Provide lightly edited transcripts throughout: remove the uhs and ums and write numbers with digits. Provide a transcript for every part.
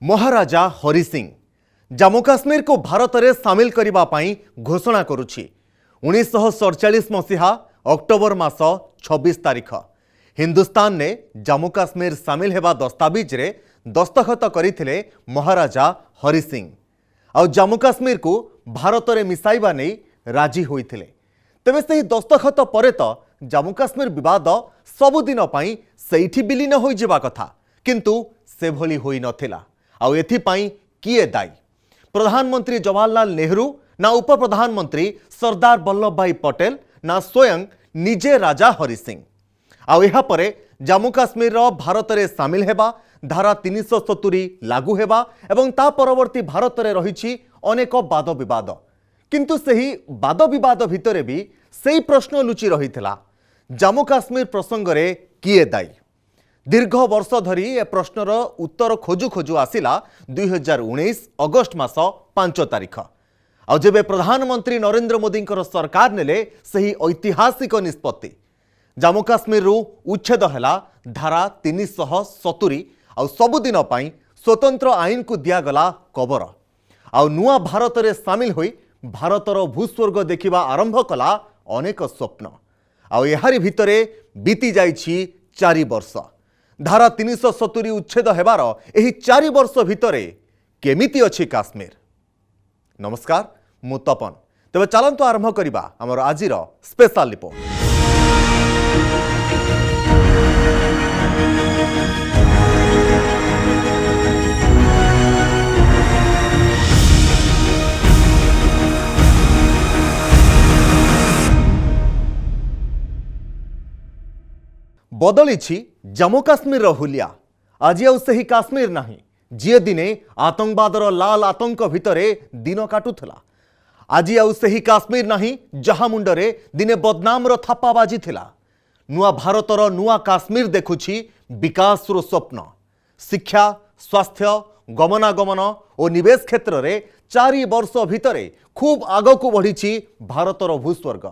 महाराजा हरि सिंह जम्मू काश्मीर को भारत में सामिल करने घोषणा करुछि। 1947 मसीहा अक्टोबर मास 26 तारीख हिंदुस्तान ने जम्मू काश्मीर सामिल हेबा दस्तावेज रे दस्तखत करथिले महाराजा हरि सिंह और जम्मू काश्मीर को भारत में मिसाइबा नहीं राजी होइथिले। तेबे सही दस्तखत परे तो जम्मू काश्मीर विवाद सबुदिन पई सेठी विलीन होई जिबा कथा, किंतु से भली होई नथिला। आउ एथिपाई किए दायी? प्रधानमंत्री जवाहरलाल नेहरू ना उप प्रधानमंत्री सरदार वल्लभ भाई पटेल ना स्वयं निजे राजा हरि सिंह। आउ एहा परे जम्मू काश्मीर भारत में सामिल हेबा, धारा 370 लागू हेबा एवं ता परवर्ती भारत में रही अनेक वाद विवाद, किंतु सही वाद विवाद भितरे भी सही प्रश्न लुचि रही थिला, जम्मू काश्मीर प्रसंग रे किए दायी? दीर्घ वर्ष धरी ए प्रश्नर उत्तर खोजु खोजु आसिला 2019 अगस्ट मास 5 तारीख। आ जेबे प्रधानमंत्री नरेंद्र मोदी सरकार नेले सही ऐतिहासिक निष्पत्ति, जम्मू काश्मीर उच्छेद हैला धारा 370 आ सबुदिन पई स्वतंत्र आईन को दियागला कबर। आ नुआ भारत रे सामिल होई भारतर भूस्वर्ग देखिबा आरंभ कला अनेक स्वप्न। आ एहारी भितरे बीती जाइछि 4 वर्ष। धारा 370 उच्छेद हेबार एही 4 वर्ष भितरे केमिति अछि काश्मीर? नमस्कार, मु तपन। तेबे चलंतु आरंभ करिबा हमर आजिर स्पेशल रिपोर्ट। बदली जम्मू काश्मीर हुलिया। आज आउ सही काश्मीर नहीं जी दिने आतंकवादर लाल आतंक भितरे दिन काटुला। आज आउ सही काश्मीर नहीं जहा मुंडरे दिने बदनामर थापा बाजिथिला। नुआ भारतर नुआ काश्मीर देखुछि विकासर स्वप्न। शिक्षा, स्वास्थ्य, गमनागमन और निवेश क्षेत्र में 4 वर्ष भितरे खूब आगकू बढ़ी भारतर भूस्वर्ग।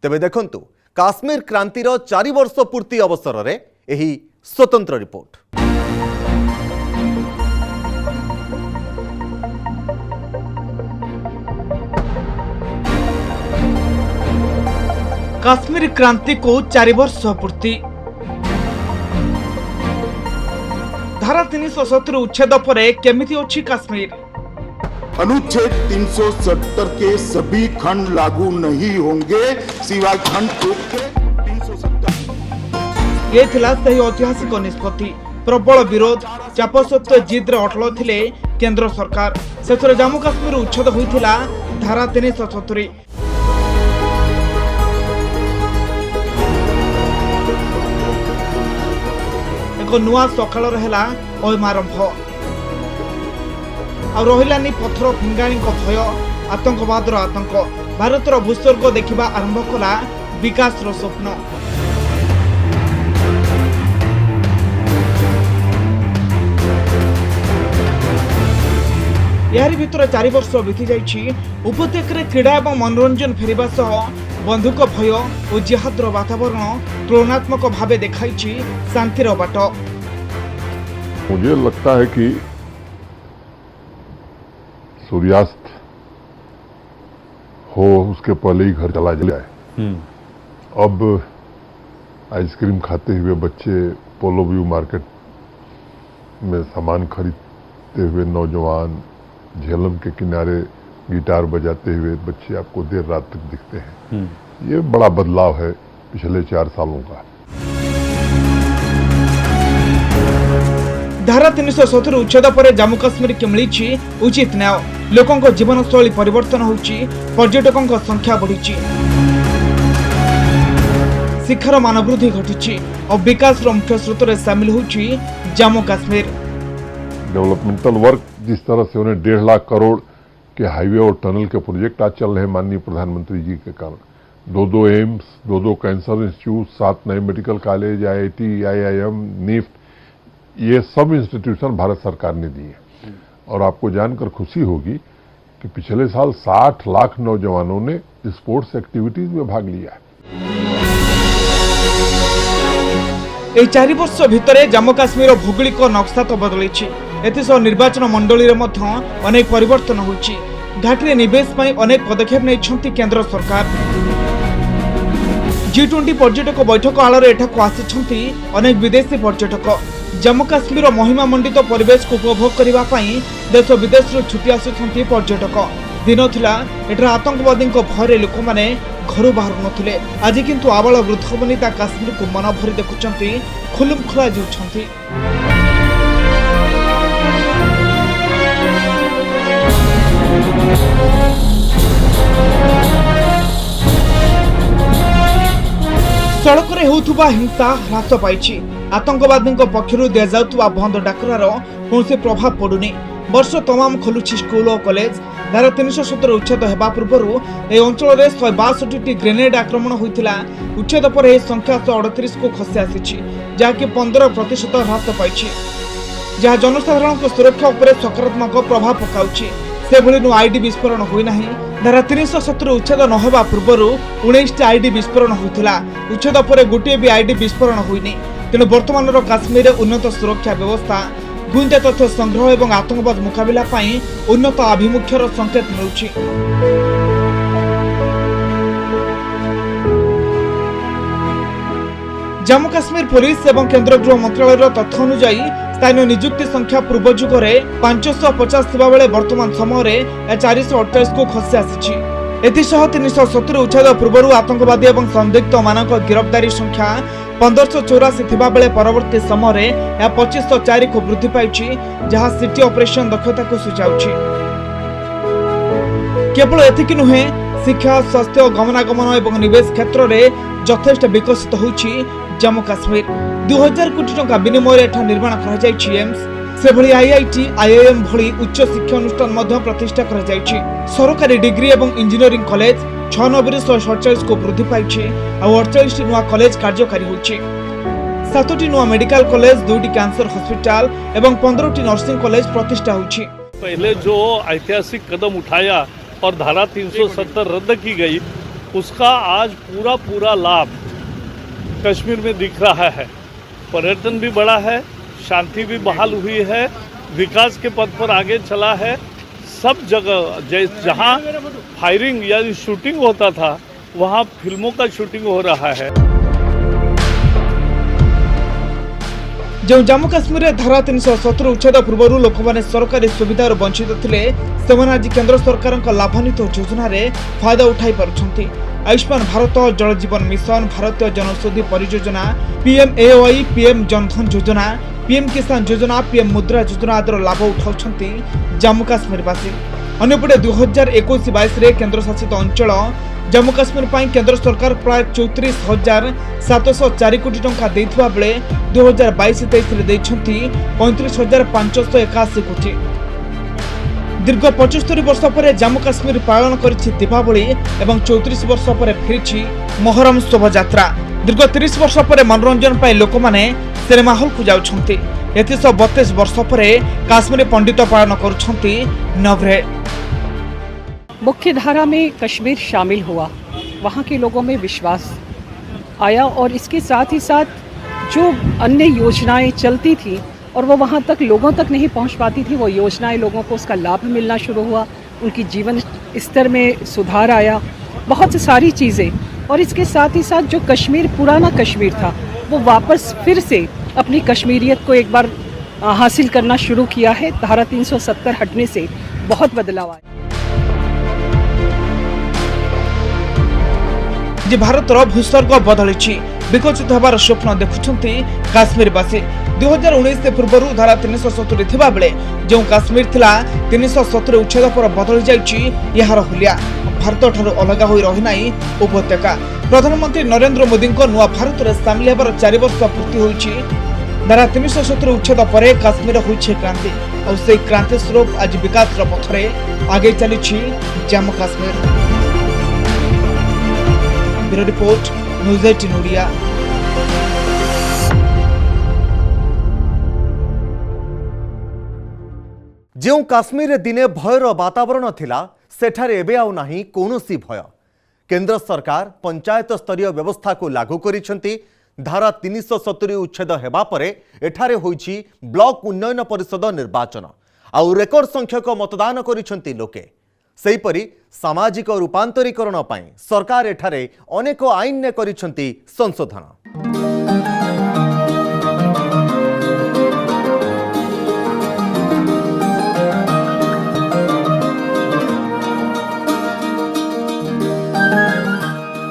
तेबे देखंतु काश्मीर क्रांतिर 4 वर्ष पूर्ति अवसर रे एही स्वतंत्र रिपोर्ट। काश्मीर क्रांति को 4 वर्ष पूर्ति। धारा 370 उच्छेद पर केमिति अछि काश्मीर? अनुच्छेद 370 के सभी खंड लागू नहीं होंगे सिवाय खंड 1 के 370। ये थिला सही ऐतिहासिक निष्पत्ति। प्रबल विरोध चाप सत्व जिद्रे अटल थिले केंद्र सरकार। सेथरे जम्मू काश्मीर उच्छेद होइथिला धारा 370। एक नुआ सकाल रहेला अयमारंभ। और रहिलानी पत्थर फिंगाणी भय, आतंकवादर आतंक। भारतर भूस्वर्ग देखिबा आरंभ कला विकासर स्वप्न। यारी भितर 4 वर्ष बीती जाइछि। उपत्यका क्रीड़ा और मनोरंजन फेरिबा सह बंधुक भय और जिहादर वातावरण तुलनात्मक भावे देखाइछि शांतिर बाट। मुझे लगता है कि सूर्यास्त हो उसके पहले ही घर चला जाए। अब आइसक्रीम खाते हुए बच्चे, पोलो व्यू मार्केट में सामान खरीदते हुए नौजवान, झेलम के किनारे गिटार बजाते हुए बच्चे आपको देर रात तक दिखते हैं। ये बड़ा बदलाव है पिछले 4 सालों का। धारा 370 उच्छेद पर जम्मू काश्मीर के मिली उचित न्याय। लोकों जीवन शैली परिवर्तन होउछि, पर्यटकों संख्या बढ़ी, शिक्षार मान वृद्धि घटी और विकास मुख्य स्रोत में सामिल होउछि जम्मू काश्मीर। डेवलपमेंटल वर्क जिस तरह से उन्हें 1.5 लाख करोड़ के हाईवे और टनल के प्रोजेक्ट आज चल रहे हैं माननीय प्रधानमंत्री जी के कारण। 2 एम्स, 2 कैंसर इंस्टीट्यूट, 7 नए medical college, IIT, IIM, NIFT, ये सब इंस्टीट्यूशन भारत सरकार ने दी है। और आपको जानकर खुशी होगी कि पिछले साल 60 लाख नौजवानों ने स्पोर्ट्स एक्टिविटीज में भाग लिया है। 4 वर्ष भितर जम्मू काश्मीर भौगोलिक नक्शा तो बदली। एथिसह निर्वाचन मंडली रे मध्य अनेक परिवर्तन होइछि। घाटी निवेश पर अनेक पदक्षेप नहीं केंद्र सरकार। G20 पर्यटक बैठक आଳରେ एठाକୁ ଆସିଛନ୍ତି अनेक विदेशी पर्यटक। जम्मू काश्मीर महिमा मंडित परिवेश को उपभोग करने देश विदेश छुट्टी आसुଛନ୍ତି पर्यटक। दिन थिला एठार आतंकवादी भय लोक मैंने घर बाहर नथिले। आज किंतु आबाल वृद्ध वनिता काश्मीर को मन भरी देखुଛନ୍ତି, खुलुमखुला जाउଛନ୍ତି। सड़क रे होउथुबा हिंसा ह्रास पाइछि। आतंकवादी पक्षर दिया जाउथुबा बंद डाकरार कौन प्रभाव पड़ुनी। वर्ष तमाम खोलुछि स्कूल और कॉलेज। धारा 317 उच्छेद हेबा पूर्व ए अंचल में 162टी ग्रेनेड आक्रमण होइतिला। उच्छेद पर यह संख्या 138 को खसी आसी, जहाँकि 15% ह्रास पाइछि, जहाँ जनसाधारण को सुरक्षा उपर सकारात्मक प्रभाव पकाउछि। से भली नु आईडी विस्फोरण होई नाही। धारा 317 उच्छेद न हेबा पूर्व 19टी आईडी विस्फोरण होइतिला। उच्छेद पर गोटे भी आईडी विस्फोरण होइनी। तेणु वर्तमान काश्मीर उन्नत सुरक्षा व्यवस्था, गुइंदा तथ्य संग्रह एवं आतंकवाद मुकाबला पाई उन्नत आभिमुख्यर संकेत मिलुछि। जम्मू काश्मीर पुलिस एवं केंद्र गृह मंत्रालय तथ्य अनुसार स्थानीय नियुक्ति संख्या पूर्व जुगरे 550 थिबा बेले वर्तमान समय 428 को खसी आसी। एथिसह 370 उच्छेद पूर्व आतंकवादी एवं संदिग्ध मानक गिरफ्तारी संख्या 1584 थिबा बेले परवर्ती समय 2504 को वृद्धि पाइछि, जहाँ सिटी ऑपरेशन दक्षता को सूचाउछि। केवल एतिकि नुहे, शिक्षा, स्वास्थ्य, गमनागमन एवं निवेश क्षेत्र में यथेष्ट विकसित होउछि जम्मू काश्मीर। 2000 कोटी टंका विनिमय एठा निर्माण करा जाइछि एम्स। से भली आईआईटी, आईआईएम भली उच्च शिक्षा अनुष्ठान मध्य प्रतिष्ठा करा जाइछि। सरकारी डिग्री एवं इंजीनियरिंग कॉलेज 96 ରୁ 147 को वृद्धि पाइछि और 48 नुआ कॉलेज कार्यकारी होइछि। 7टी नुआ मेडिकल कॉलेज, 2टी कैंसर हॉस्पिटल एवं 15टी नर्सिंग कॉलेज प्रतिष्ठा होइछि। पहले जो ऐतिहासिक कदम उठाया और धारा 370 रद्द की गई, उसका आज पूरा लाभ कश्मीर में दिख रहा है। पर्यटन भी बढ़ा है, शांति भी बहाल हुई है, विकास के पथ पर आगे चला है। सब जगह जहां फायरिंग यानी शूटिंग होता था, वहां फिल्मों का शूटिंग हो रहा है। जो जम्मू काश्मीर धारा 317 उच्छेद पूर्व लोक मैंने सरकारी सुविधार वंचित थे, आज केंद्र सरकार लाभान्वित योजना रे फायदा उठाई पारुछंती। आयुष्मान भारत, जल जीवन मिशन, भारतीय जनौषधि परियोजना, PMAY, PM जनधन योजना, PM किसान योजना, PM मुद्रा योजना आदि लाभ उठाउछंती जम्मू काश्मीरवासी। अन्यपटे 2021-22 रे केंद्र शासित अंचल जम्मू काश्मीर पाई केंद्र सरकार प्राय 34,704 कोटी टंका देइथिबा बेले 2022-23 रे दैछंती 35,581 कोटी। दीर्घ 75 वर्ष पर जम्मू काश्मीर पालन करिछि दीपावली एवं 34 वर्ष पर फिरिछि मोहरम शोभायात्रा। दीर्घ 30 वर्ष पर मनोरंजन पाई लोक माने सिनेमा हॉल को जाउछंती। एथिसह 32 वर्ष पर काश्मीर पंडित पालन करुछंती नवरे। मुख्य धारा में कश्मीर शामिल हुआ, वहाँ के लोगों में विश्वास आया और इसके साथ ही साथ जो अन्य योजनाएं चलती थी और वो वहाँ तक लोगों तक नहीं पहुँच पाती थी, वो योजनाएं लोगों को उसका लाभ मिलना शुरू हुआ। उनकी जीवन स्तर में सुधार आया, बहुत सारी चीज़ें। और इसके साथ ही साथ जो कश्मीर पुराना कश्मीर था, वो वापस फिर से अपनी कश्मीरियत को एक बार हासिल करना शुरू किया है। धारा 370 हटने से बहुत बदलाव आया। जे भारतर भूस्वर्ग बदली विकसित होबार स्वप्न देखुंट काश्मीरवासी। 2019 पूर्व धारा 370 थिबा बेले जो काश्मीर थिला 370 उच्छेद पर बदली जाइछि यार हुलिया। भारत ठारू अलग होई रही नाही उपत्यका। प्रधानमंत्री नरेंद्र मोदी नुआ भारत में सामिल होबार 4 वर्ष पूर्ति होइछि। धारा 370 उच्छेद पर काश्मीर होइछि क्रांति और से क्रांति स्वरूप आज विकास पथरे आगे चली Jammu Kashmir. Bureau report, news 18 Odia. जो काश्मीर दिने भयर वातावरण थिला, सेठारे एबे आउ नाही कोनोसी भय। केंद्र सरकार पंचायत स्तरीय व्यवस्था को लागू करिसेंती, धारा 370 उच्छेद हेबा परे एठारे होईछि ब्लॉक उन्नयन परिषद निर्वाचन आउ रेकर्ड संख्यक मतदान करिसेंति लोके। सेहीपरि सामाजिक रूपांतरीकरण पई सरकार एठारे अनेक आईन ने करिसेंति संशोधन।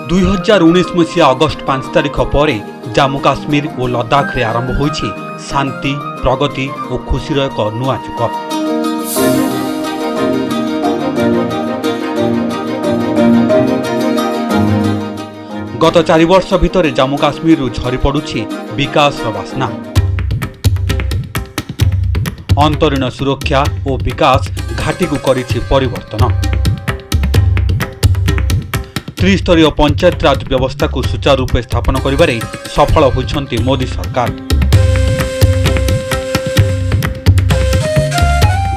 दुई 2019 मसीहा अगस्ट 5 तारिख पर जम्मू काश्मीर और लद्दाख रे आरंभ होईछि शांति प्रगति और खुशीर एक नुआ जुग। गत 4 वर्ष भितर जम्मू काश्मीर झरी पड़ुछि विकास बासना। अंतरीण सुरक्षा और विकास घाटी को करिछि परिवर्तन। त्रिस्तरीय पंचायत राज व्यवस्था को सुचारू रूपे स्थापन करिबारे सफल होइछन्ति मोदी सरकार।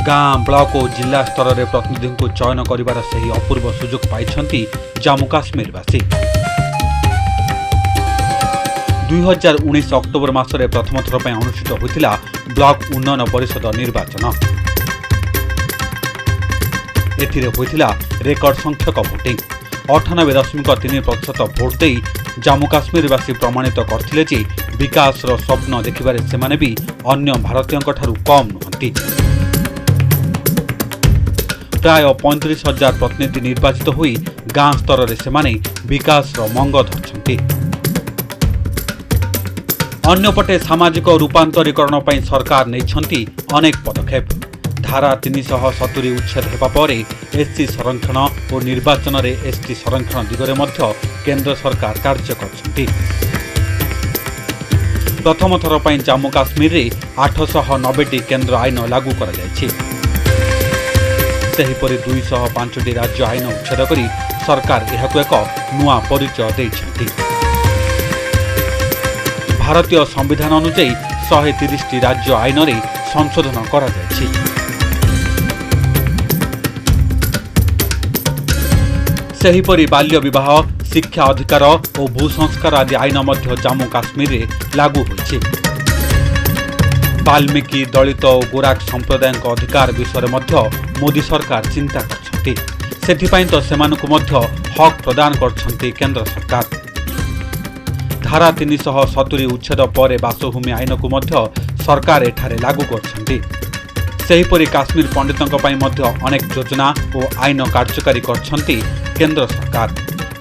गाँ ब्लॉक और जिला स्तर में प्रतिनिधि को चयन करिबार सही अपूर्व सुजोग पाइछन्ति जम्मू काश्मीरवासी। 2019 अक्टोबर मासरे प्रथम थर पर अनुष्ठित होइतिला ब्लॉक उन्नयन परिषद निर्वाचन। एथिरे होइतिला रेकर्ड संख्यक भोटिंग। 98.3% भोट दे जम्मू काश्मीरवासी प्रमाणित करथिले जे विकासर स्वप्न देखिबारे सेमाने भी अन्य भारतीयों ठारू कम नुहंती। प्राय 35,000 प्रतिनिधि निर्वाचित होई गाँ स्तर में सेमाने विकासर मंग धरछन्ति। अन्यपटे सामाजिक रूपांतरीकरण पई सरकार नैछन्ति अनेक पदक्षेप। धारा 370 उच्छेद हेबा परे एसटी संरक्षण और निर्वाचन रे एसटी संरक्षण दिगरे मध्य केंद्र सरकार कार्य करछन्ति। प्रथम थर पई जम्मू काश्मीर रे 890टी केंद्र आईन लागू करा जायछि। सेहिपरि 205टी राज्य आईन उच्छेद करी सरकार एहाकु एक नुआ परिचय दैछन्ति। भारतीय संविधान अनुसार 130टी राज्य आईन रे संशोधन करा जायछि। सेहिपरि बाल्य विवाह शिक्षा अधिकार और भूसंस्कार आदि आईन मध्य जम्मू काश्मीर रे लागू होइछि। वाल्मीकि दलित और गोराक संप्रदाय अधिकार विषय मध्य मोदी सरकार चिंता करछन्ति। सेथिपई तो सेमानकु मध्य हक प्रदान करछन्ति केंद्र सरकार। धारा 370 उच्छेद पर बासभूमि आईन को मध्य सरकार एठारे लागू करछन्ति। सेहिपरि काश्मीर पंडितों पई मध्य अनेक योजना और आईन कार्यकारी करछन्ति केंद्र सरकार।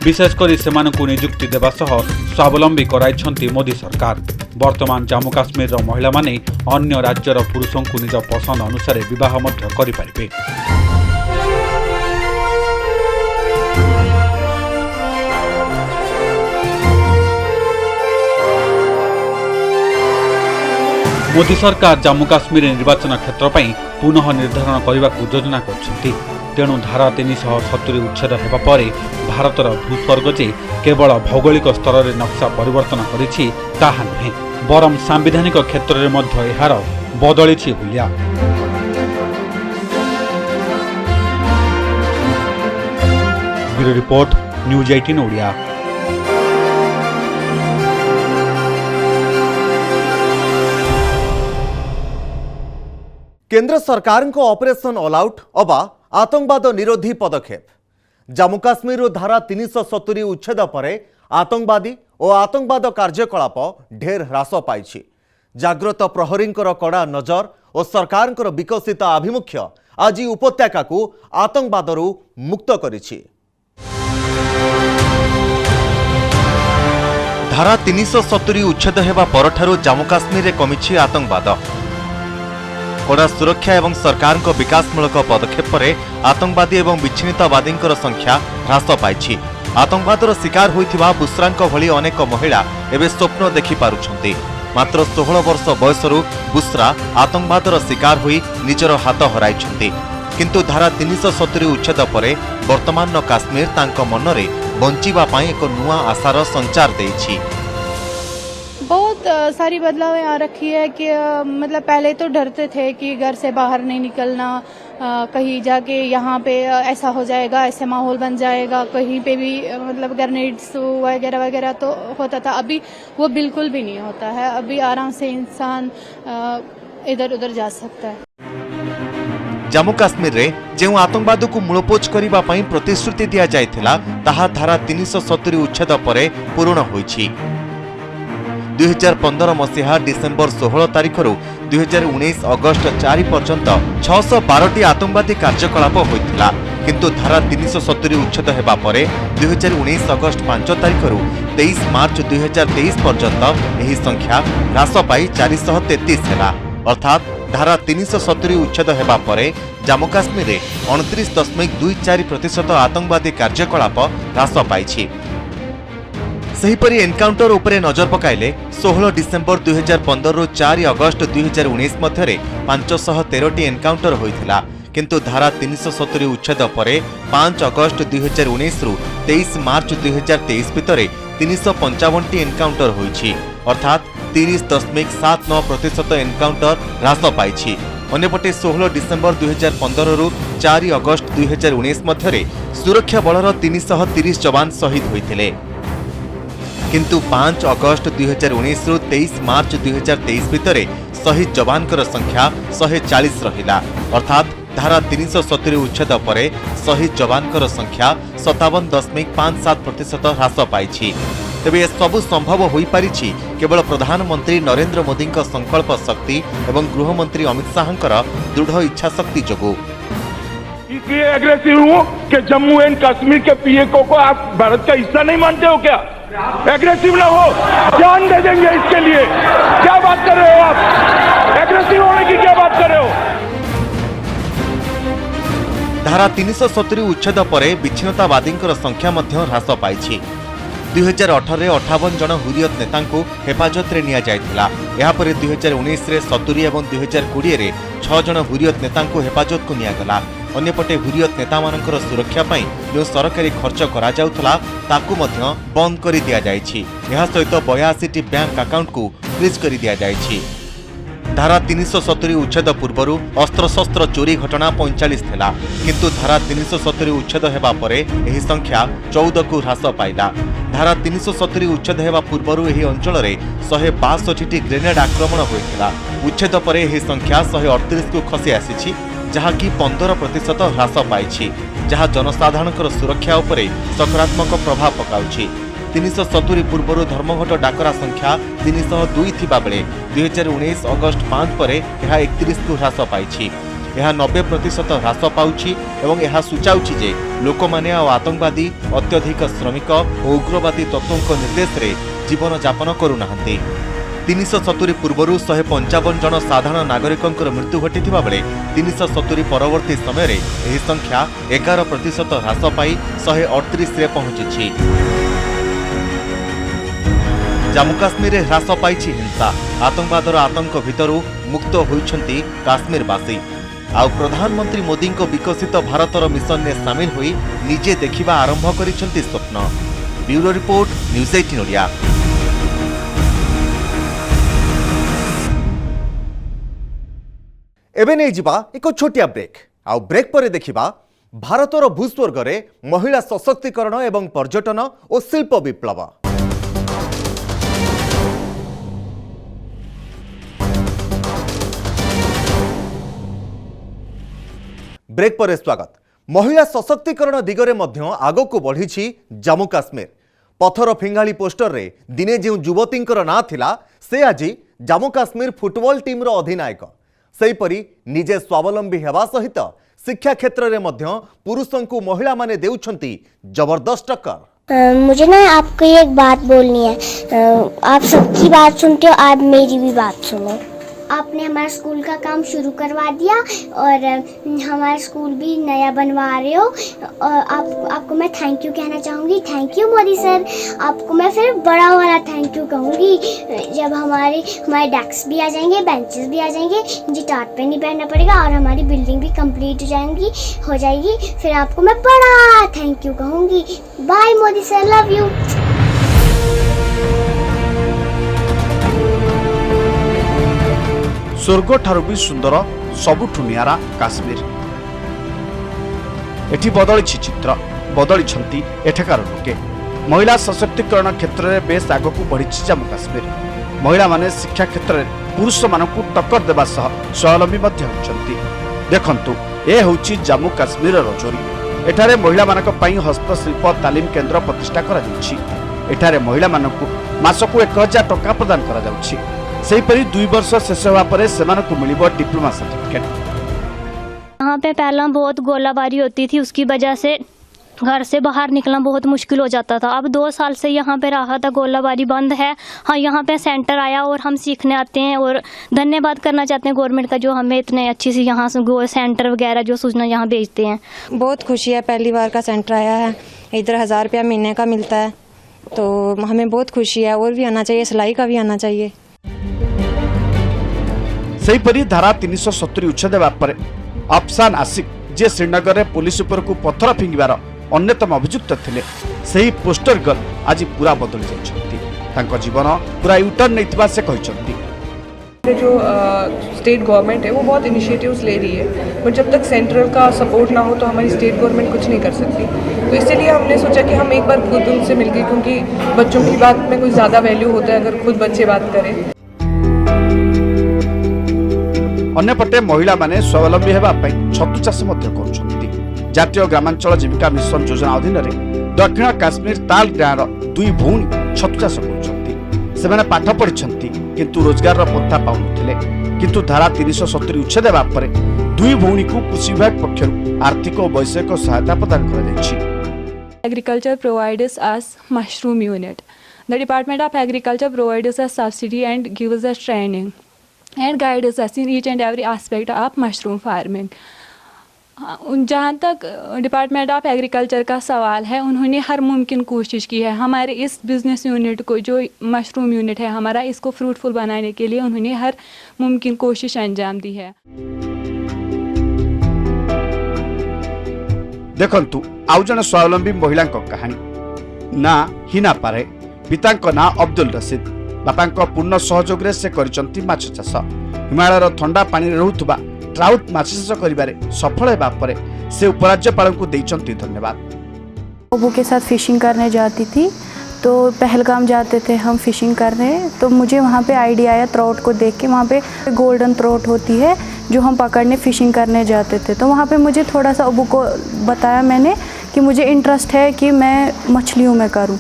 विशेषकर सेमानकु नियुक्ति देवा सह स्वावलंबी कराइछन्ति मोदी सरकार। वर्तमान जम्मू काश्मीर महिला माने अन्य राज्यर पुरुषों को निज पसंद अनुसार विवाह मध्य करिपारिबे। मोदी सरकार जम्मू काश्मीर निर्वाचन क्षेत्र पर पुनः निर्धारण करने को योजना करछन्ति। तेणु धारा 370 उच्छेद हेबा परे भारतर भूस्वर्ग जे केवल भौगोलिक स्तर में नक्शा परिवर्तन करिछि ताहा नुहे, बरं सांविधानिक क्षेत्र में मध्य एहार बदलिछि हुलिया। Bureau report news 18 Odia. केंद्र सरकार को ऑपरेशन ऑल आउट अबा आतंकवाद निरोधी पदक्षेप। जम्मू काश्मीर धारा 370 उच्छेद पर आतंकवादी और आतंकवाद कार्यकलाप ढेर ह्रास पाई। जाग्रत प्रहरी कड़ा नजर और सरकार विकसित आभिमुख्य आज उपत्यका को आतंकवादरू मुक्त करिछि। धारा 370 उच्छेद हेबा परठारु जम्मू काश्मीर रे कमिछि आतंकवाद। कड़ा सुरक्षा एवं सरकार विकासमूलक पदक्षेप पर आतंकवादी एवं विच्छिन्नतावादी संख्या ह्रास पाई। आतंकवादर शिकार होइथिबा बुसरांक भली अनेक महिला एवं स्वप्न देखि पारुछन्ति। मात्र 16 वर्ष बयसरू बुसरा आतंकवादर शिकार होई निजर हाथ हराइछन्ति। किंतु धारा 370 उच्छेद पर वर्तमान काश्मीर तांको मनरे बंचिबा पाई एक नुआ आशार संचार देछि। बहुत सारी बदलाव आ रखी है कि मतलब पहले तो डरते थे कि घर से बाहर नहीं निकलना, कहीं जाके यहाँ पे ऐसा हो जाएगा, ऐसे माहौल बन जाएगा, कहीं पे भी मतलब ग्रेनेड्स वगैरह वगैरह तो होता था। अभी वो बिल्कुल भी नहीं होता है। अभी आराम से इंसान इधर उधर जा सकता है। जम्मू काश्मीर रे जो आतंकवाद को मूलपोच करने पर प्रतिश्रुति दि जाइथिला ताहा धारा 370 उच्छेद पर पूर्ण होइछि। 2015 मसीहा डिसेम्बर 16 तारिख 2019 अगस्ट 4 पर्यंत 612 आतंकवादी कार्यकलाप होइथिला, किंतु धारा 370 उच्छेद हेबा परे 2019 अगस्ट 5 तारिख 23 मार्च 2023 पर्यंत एही संख्या ह्रास पाई 433 हेला। अर्थात धारा 370 उच्छेद हेबा परे जम्मू काश्मीर रे 29.24% आतंकवादी कार्यकलाप ह्रास पाइछि। सेहीपरि एनकाउंटर उपरे नजर पकाइले 16 डिसेम्बर 2015 रु 4 अगस्ट 2019 मध्यरे 513 एनकाउंटर होइथिला, किंतु धारा 370 उच्छेद परे 5 अगस्ट 2019 रु 23 मार्च 2023 भितरे 355 एनकाउंटर होइछि। अर्थात 30.79% एनकाउंटर ह्रास पाइछि। अन्यपटे 16 डिसेम्बर 2015 रु 4 अगस्ट 2019 मध्यरे सुरक्षा बलर 330 जवान शहीद होइथिले, किंतु 5 अगस्ट 2019 रु 23 मार्च 2023 भितरे शहीद जवानकर संख्या 140 रहिला। अर्थात धारा 370 उच्छेद परे शहीद जवानकर संख्या 57.57% ह्रास पाइछि। तेबे ए सबु संभव होई पारिछि केवल प्रधानमंत्री नरेंद्र मोदी संकल्प शक्ति एवं गृहमंत्री अमित शाहଙ୍କର दृढ़ इच्छा शक्ति जोगु। इसलिए एग्रेसिव हूँ कि जम्मू एंड कश्मीर के पीएको को आप भारत का हिस्सा नहीं मानते हो क्या? एग्रेसिव ना हो, जान दे देंगे इसके लिए। क्या बात कर रहे हो आप? एग्रेसिव होने की क्या बात कर रहे हो? धारा 370 उच्छेद परे विच्छिन्नतावादी संख्या मध्य ह्रास पाइछि। 2018 रे 58 जन हुरियत नेता हेफाजत रे निया जायथिला। या परे 2019 रे 70 एवं 2020 रे 6 जन हुरियत नेता हेफाजत को निया गला। अन्यपटे हुरियत नेता मानकर सुरक्षा पई जो सरकारी खर्च करा जाउथला ताकू मध्य बंद करि दिया जायछि। एहा सहित 82 बैंक अकाउंट को फ्रीज करि दिया जायछि। धारा 370 उच्छेद पूर्वर अस्त्रशस्त्र चोरी घटना 45 थिला, किंतु धारा 370 उच्छेद हेबा परे एही संख्या 14 को ह्रास पाइला। धारा 370 उच्छेद हेबा पूर्वर एही अंचल रे 162 ग्रेनेड आक्रमण होइथिला। उच्छेद परे एही संख्या 138 को खसी आसीछि, जहाँकि 15% ह्रास पाइछि, जहाँ जनसाधारणकर सुरक्षा उपरे सकारात्मक प्रभाव पकाउछि। 370 पूर्व धर्मघट डाकरा संख्या 302 थिबा बेले 2019 अगस्ट 5 परे यह 31 को ह्रास पाइछि। यह 90% ह्रास पाउछि एवं यह सूचाउछि जे लोकमाने आ आतंकवादी अत्यधिक श्रमिक और उग्रवादी तत्वों निर्देश रे जीवन यापन करुनाहांती। 370 पूर्व 155 जन साधारण नागरिकों मृत्यु घटी बेले 370 परवर्ती समय यह संख्या 11% ह्रास पाई 138 रे पहुंची। जम्मू काश्मीर में ह्रास पाइछि हिंसा। आतंकवादर आतंक भितरु मुक्त होइछंती काश्मीरवासी। आउ प्रधानमंत्री मोदी विकसित भारतर मिशन में सामिल होई निजे देखिबा आरंभ करिछंती स्वप्न। Bureau report, news 18 Odia. एबे नै जिबा एक छोटिया ब्रेक। आउ ब्रेक परे देखिबा भारतर भूस्वर्ग रे महिला सशक्तिकरण एवं पर्यटन और शिल्प विप्लव। ब्रेक पर स्वागत। महिला सशक्तिकरण दिगरे मध्य आग को बढ़ी जम्मू काश्मीर। पथर फिंगाली पोस्टर रे दिने जो युवतींकर ना थिला से आज जम्मू काश्मीर फुटबॉल टीम रो अधिनायक। सेहीपरि निजे स्वावलंबी हेबा सहित शिक्षा क्षेत्र रे मध्य पुरुषों को महिला माने देउछंती जबरदस्त टक्कर। मुझे ना आपको एक बात बोलनी है। आप सबकी बात सुनते हो, आप मेरी भी बात सुनो। आपने हमारा स्कूल का काम शुरू करवा दिया और हमारा स्कूल भी नया बनवा रहे हो। और आपको मैं थैंक यू कहना चाहूँगी। Thank you Modi sir. आपको मैं फिर बड़ा वाला थैंक यू कहूँगी जब हमारे डेस्क भी आ जाएंगे, बेंचेस भी आ जाएंगे, मुझे टाट पे नहीं बैठना पड़ेगा और हमारी बिल्डिंग भी कंप्लीट हो जाएगी। फिर आपको मैं बड़ा थैंक यू कहूँगी। Bye Modi sir, love you. स्वर्ग ठारू भी सुंदर सबुठु नियारा काश्मीर। एठी बदली चित्र बदली एठाकार लोके महिला सशक्तिकरण क्षेत्र में बेस आगक बढ़ी जम्मू काश्मीर महिला माने शिक्षा क्षेत्र में पुरुष मानक टक्कर देवा सह स्वावलंबी देखंतु ए होची जम्मू काश्मीर रजौरी एठारे महिला मानक पई हस्तशिल्प तालीम केन्द्र प्रतिष्ठा करा जाउछि। एठारे महिला मानक मासकु 1000 टका प्रदान करा जाउछि। सेहिपरि 2 वर्ष शेष होवा परे सेमानकु मिलिबो डिप्लोमा सर्टिफिकेट। यहाँ पे पहला बहुत गोलाबारी होती थी, उसकी वजह से घर से बाहर निकलना बहुत मुश्किल हो जाता था। अब 2 साल से यहाँ पे रहा था, गोलाबारी बंद है। हाँ, यहाँ पे सेंटर आया और हम सीखने आते हैं और धन्यवाद करना चाहते हैं गवर्नमेंट का जो हमें इतने अच्छी सी यहाँ से सेंटर वगैरह जो सूचना यहाँ भेजते हैं। बहुत खुशी है, पहली बार का सेंटर आया है, इधर 1000 रुपया महीने का मिलता है, तो हमें बहुत खुशी है। और भी आना चाहिए, सिलाई का भी आना चाहिए। सेहिपरि धारा 370 उच्छेद देवा परे अफसान आशिक जे श्रीनगर में पुलिस उपर को पत्थर फिंगिबार अन्यतम अभियुक्त थिले सही पोस्टर गर्ल आज पूरा बदली जाइछंती। तांको जीवन पूरा यूटर्न नैतिबा से कहिसंती। जो स्टेट गवर्नमेंट है वो बहुत इनिशिएटिव्स ले रही है, बट जब तक सेंट्रल का सपोर्ट ना हो तो हमारी स्टेट गवर्नमेंट कुछ नहीं कर सकती। तो इसलिए हमने सोचा कि हम एक बार खुद उनसे मिलके, क्योंकि बच्चों की बात में कुछ ज़्यादा वैल्यू होता है अगर खुद बच्चे बात करें। अन्यपटे महिला माने स्वावलंबी हेबा पई छतु चाष मध्य करूछंती। जातीय ग्रामांचल जीविका मिशन योजना अधीन दक्षिण काश्मीर ताल गाँव 2 भौणी छतु चाष करूछंती। सेमाने पाठ पढ़िछंती किंतु रोजगार पन्था पाउनथिले, किंतु धारा 370 उच्छेद देवा परे 2 भौणी को कृषि विभाग पक्षरु आर्थिक और वैषयिक सहायता प्रदान करा जायछि। Agriculture provides us mushroom unit. The Department of Agriculture provides us subsidy and gives us training and guides us in each and every aspect of mushroom farming. जहाँ तक डिपार्टमेंट ऑफ एग्रीकल्चर का सवाल है, उन्होंने हर मुमकिन कोशिश की है हमारे इस बिज़नेस यूनिट को, जो मशरूम यूनिट है हमारा, इसको फ्रूटफुल बनाने के लिए उन्होंने हर मुमकिन कोशिश अंजाम दी है। देखंतु आउ जने स्वावलंबी महिला कहानी ना हिना पारे। पिता ना अब्दुल रशीद, बापा पूर्ण सहयोग रे से करिसंती माछ चाष। हिमालयर ठंडा पानी रे रहउतबा ट्राउट माछ चाष करिबारे सफल हेबा परे से उपराज्यपाल को देइचंती धन्यवाद। बबू के साथ फिशिंग करने जाती थी, तो पहलगाम जाते थे हम फिशिंग करने, तो मुझे वहाँ पे आइडिया आया ट्राउट को देख के। वहाँ पे गोल्डन ट्राउट होती है जो हम पकड़ने फिशिंग करने जाते थे, तो वहाँ पे मुझे थोड़ा सा अबू को बताया मैंने कि मुझे इंटरेस्ट है कि मैं मछलियों में करूँ।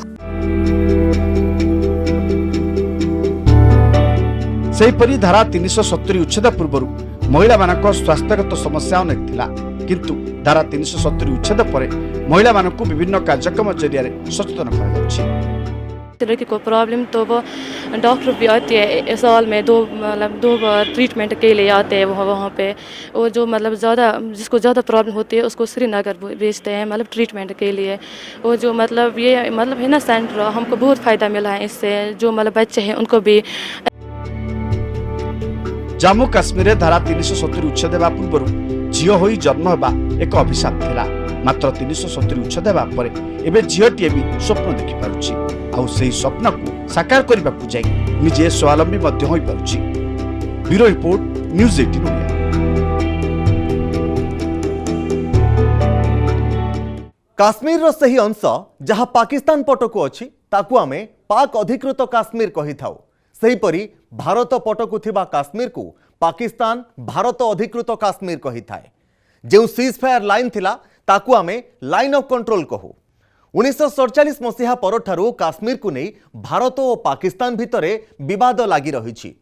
सेहिपरि धारा 370 उच्छेद पूर्व महिला मानक स्वास्थ्यगत समस्या अनेक थिला, किंतु धारा 370 उच्छेद परे महिला मानक विभिन्न कार्यक्रम जरिया सचेतन करा जाउछि। तरह की कोई प्रॉब्लम तो वो डॉक्टर भी आते हैं साल में 2 बार ट्रीटमेंट के लिए आते हैं वहाँ पे। और जो जिसको ज़्यादा प्रॉब्लम होती है उसको श्रीनगर भेजते हैं ट्रीटमेंट के लिए। और जो ये है ना सेंटर, हमको बहुत फ़ायदा मिला है इससे। जो बच्चे हैं उनको भी। जम्मू काश्मीर धारा 370 उच्छेद देवा पूर्व झील हो जन्म होगा एक अभिशाप थिला। मात्र 370 उच्छेद देवा परे एबे झीलटीए भी स्वप्न देखि पारुछि। आउ सेही स्वप्न को साकार करबा को जाई निजे स्वावलंबी मध्य होई पारुछि। Bureau report, news 18 Odia. Kashmir रो सही अंश जहाँ पाकिस्तान पटकू अछि ताकू आमे पाक अधिकृत काश्मीर कहि थाउ। सेहीपरि भारत पटकू थिबा काश्मीर को पाकिस्तान भारत अधिकृत काश्मीर कहि थाए। जो सीज फायर लाइन थिला ताकू आमे लाइन ऑफ कंट्रोल कहू। 1947 मसीहा परठारू काश्मीर को नहीं भारत और पाकिस्तान भितरे विवाद लागी रही।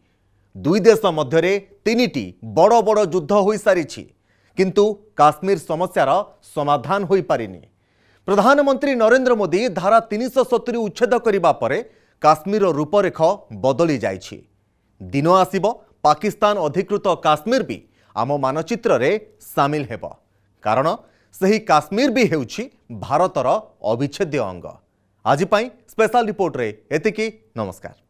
दुई देश मध्यरे 3टी बड़ बड़ युद्ध होई सारिछि, किंतु काश्मीर समस्यार समाधान होई पारिनी। प्रधानमंत्री नरेंद्र मोदी धारा 370 उच्छेद करिबा परे काश्मीर रूपरेख बदली जाइछि। दिन आसिब पाकिस्तान अधिकृत काश्मीर भी आम मानचित्र रे सामिल हेब, कारण सही काश्मीर भी हेउछि भारतर अविच्छेद्य अंग। आज पाई स्पेशल रिपोर्ट रे एतिकी। नमस्कार।